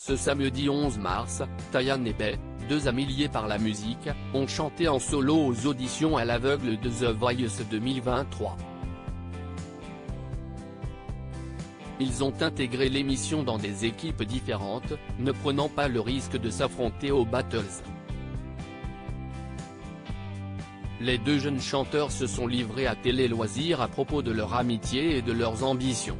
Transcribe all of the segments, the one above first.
Ce samedi 11 mars, Tayane et Bey, deux amis liés par la musique, ont chanté en solo aux auditions à l'aveugle de The Voice 2023. Ils ont intégré l'émission dans des équipes différentes, ne prenant pas le risque de s'affronter aux battles. Les deux jeunes chanteurs se sont livrés à Télé Loisirs à propos de leur amitié et de leurs ambitions.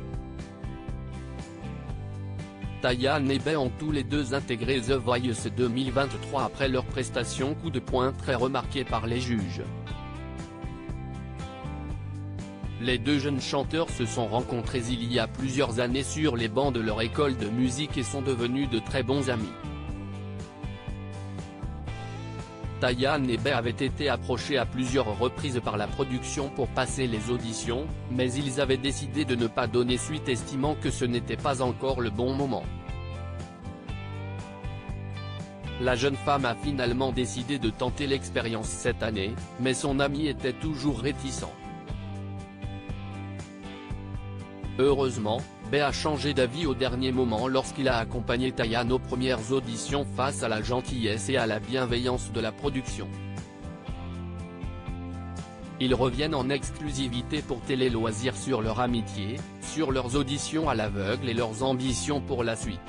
Tayane et Bey ont tous les deux intégré The Voice 2023 après leur prestation coup de poing très remarquée par les juges. Les deux jeunes chanteurs se sont rencontrés il y a plusieurs années sur les bancs de leur école de musique et sont devenus de très bons amis. Tayane et Bey avaient été approchés à plusieurs reprises par la production pour passer les auditions, mais ils avaient décidé de ne pas donner suite estimant que ce n'était pas encore le bon moment. La jeune femme a finalement décidé de tenter l'expérience cette année, mais son ami était toujours réticent. Heureusement, Bey a changé d'avis au dernier moment lorsqu'il a accompagné Tayane aux premières auditions face à la gentillesse et à la bienveillance de la production. Ils reviennent en exclusivité pour Télé Loisirs sur leur amitié, sur leurs auditions à l'aveugle et leurs ambitions pour la suite.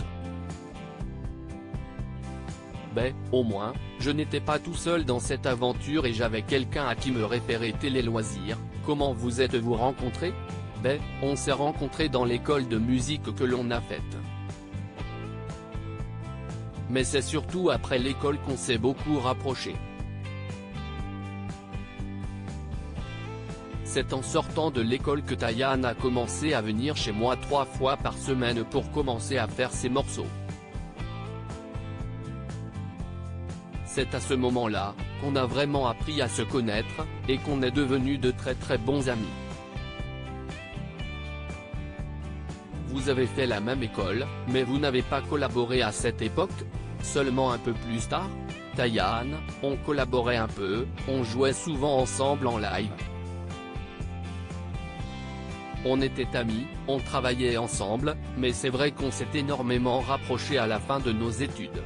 Bey, au moins, je n'étais pas tout seul dans cette aventure et j'avais quelqu'un à qui me référer. Télé Loisirs, comment vous êtes-vous rencontrés ? Bey, on s'est rencontrés dans l'école de musique que l'on a faite. Mais c'est surtout après l'école qu'on s'est beaucoup rapprochés. C'est en sortant de l'école que Tayane a commencé à venir chez moi 3 fois par semaine pour commencer à faire ses morceaux. C'est à ce moment-là, qu'on a vraiment appris à se connaître, et qu'on est devenus de très bons amis. Vous avez fait la même école, mais vous n'avez pas collaboré à cette époque ? Seulement un peu plus tard ? Tayane, on collaborait un peu, on jouait souvent ensemble en live. On était amis, on travaillait ensemble, mais c'est vrai qu'on s'est énormément rapprochés à la fin de nos études.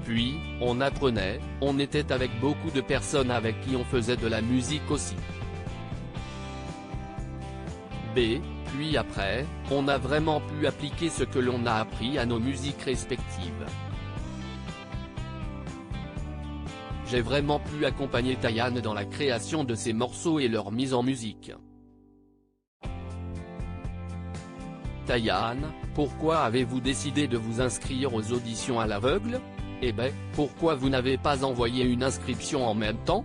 Puis, on apprenait, on était avec beaucoup de personnes avec qui on faisait de la musique aussi. Puis après, on a vraiment pu appliquer ce que l'on a appris à nos musiques respectives. J'ai vraiment pu accompagner Tayane dans la création de ses morceaux et leur mise en musique. Tayane, pourquoi avez-vous décidé de vous inscrire aux auditions à l'aveugle ? Et Bey, pourquoi vous n'avez pas envoyé une inscription en même temps ?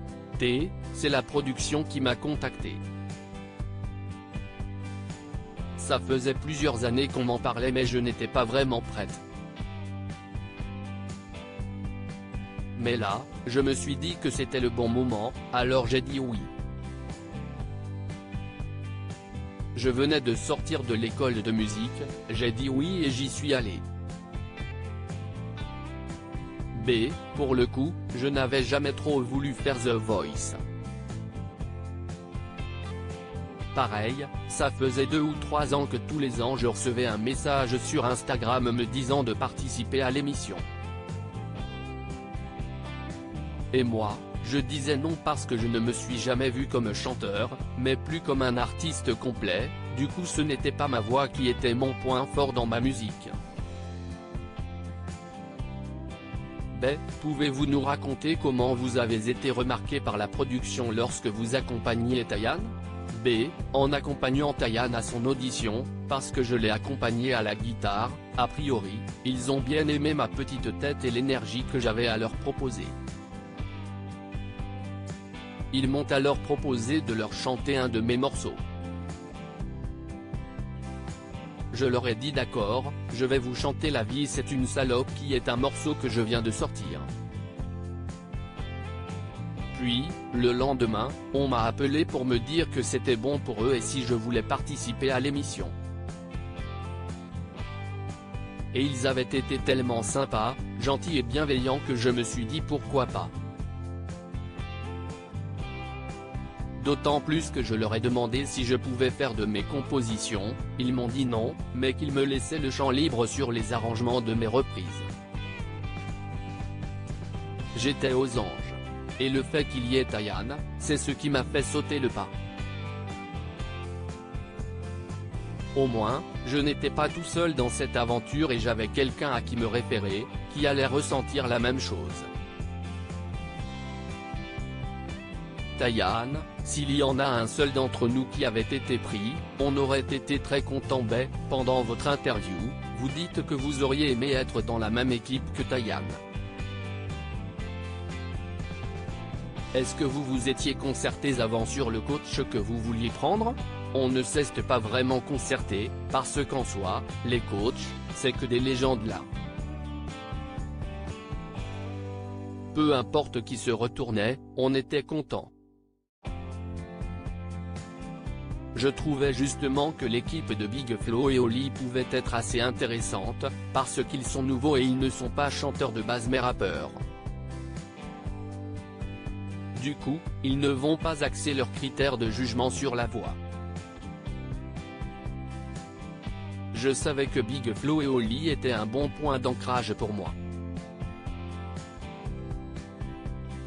C'est la production qui m'a contacté. Ça faisait plusieurs années qu'on m'en parlait mais je n'étais pas vraiment prête. Mais là, je me suis dit que c'était le bon moment, alors j'ai dit oui. Je venais de sortir de l'école de musique, j'ai dit oui et j'y suis allé. Pour le coup, je n'avais jamais trop voulu faire The Voice. Pareil, ça faisait 2 ou 3 ans que tous les ans je recevais un message sur Instagram me disant de participer à l'émission. Et moi, je disais non parce que je ne me suis jamais vu comme chanteur, mais plus comme un artiste complet, du coup ce n'était pas ma voix qui était mon point fort dans ma musique. Bey, pouvez-vous nous raconter comment vous avez été remarqué par la production lorsque vous accompagniez Tayane ? En accompagnant Tayane à son audition, parce que je l'ai accompagnée à la guitare, a priori, ils ont bien aimé ma petite tête et l'énergie que j'avais à leur proposer. Ils m'ont alors proposé de leur chanter un de mes morceaux. Je leur ai dit d'accord, je vais vous chanter La vie c'est une salope qui est un morceau que je viens de sortir. Puis, le lendemain, on m'a appelé pour me dire que c'était bon pour eux et si je voulais participer à l'émission. Et ils avaient été tellement sympas, gentils et bienveillants que je me suis dit pourquoi pas. d'autant plus que je leur ai demandé si je pouvais faire de mes compositions, ils m'ont dit non, mais qu'ils me laissaient le champ libre sur les arrangements de mes reprises. J'étais aux anges. Et le fait qu'il y ait Tayan, c'est ce qui m'a fait sauter le pas. Au moins, je n'étais pas tout seul dans cette aventure et j'avais quelqu'un à qui me référer, qui allait ressentir la même chose. Tayan, s'il y en a un seul d'entre nous qui avait été pris, on aurait été très content. Pendant votre interview, vous dites que vous auriez aimé être dans la même équipe que Tayan. Est-ce que vous vous étiez concertés avant sur le coach que vous vouliez prendre? On ne s'est pas vraiment concerté, parce qu'en soi, les coachs, c'est que des légendes là. Peu importe qui se retournait, on était content. Je trouvais justement que l'équipe de Big Flo et Oli pouvait être assez intéressante, parce qu'ils sont nouveaux et ils ne sont pas chanteurs de base mais rappeurs. Du coup, ils ne vont pas axer leurs critères de jugement sur la voix. Je savais que Big Flo et Oli étaient un bon point d'ancrage pour moi.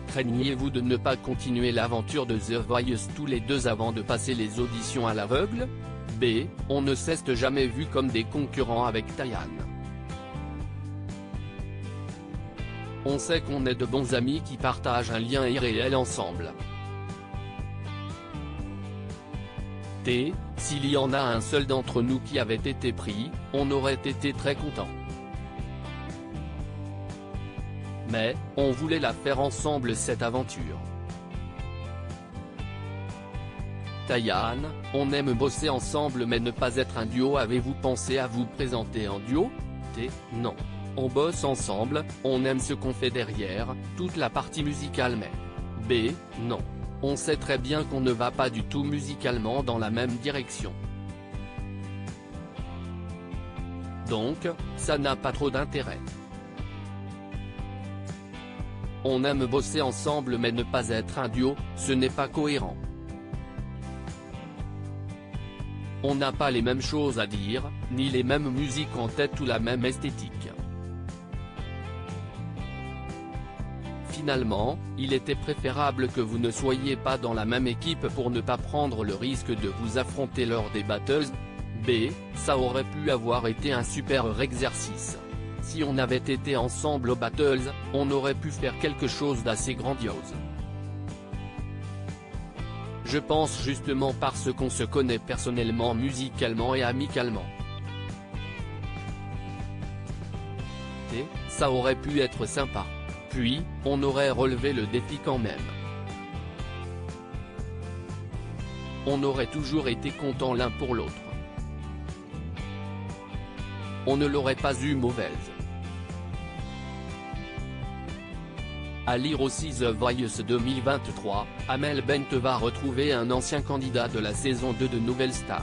Craignez-vous de ne pas continuer l'aventure de The Voice tous les deux avant de passer les auditions à l'aveugle? B. On ne s'est jamais vu comme des concurrents avec Tayan. On sait qu'on est de bons amis qui partagent un lien irréel ensemble. T. S'il y en a un seul d'entre nous qui avait été pris, on aurait été très content. Mais, on voulait la faire ensemble cette aventure. Tayan, on aime bosser ensemble mais ne pas être un duo. Avez-vous pensé à vous présenter en duo? T. Non. On bosse ensemble, on aime ce qu'on fait derrière, toute la partie musicale mais. B. Non. On sait très bien qu'on ne va pas du tout musicalement dans la même direction. Donc, ça n'a pas trop d'intérêt. On aime bosser ensemble mais ne pas être un duo, ce n'est pas cohérent. On n'a pas les mêmes choses à dire, ni les mêmes musiques en tête ou la même esthétique. Finalement, il était préférable que vous ne soyez pas dans la même équipe pour ne pas prendre le risque de vous affronter lors des battles. B. Ça aurait pu avoir été un super exercice. Si on avait été ensemble aux battles, on aurait pu faire quelque chose d'assez grandiose. Je pense justement parce qu'on se connaît personnellement, musicalement et amicalement. T. Ça aurait pu être sympa. Puis, on aurait relevé le défi quand même. On aurait toujours été contents l'un pour l'autre. On ne l'aurait pas eu mauvaise. À lire aussi The Voice 2023, Amel Bent va retrouver un ancien candidat de la saison 2 de Nouvelle Star.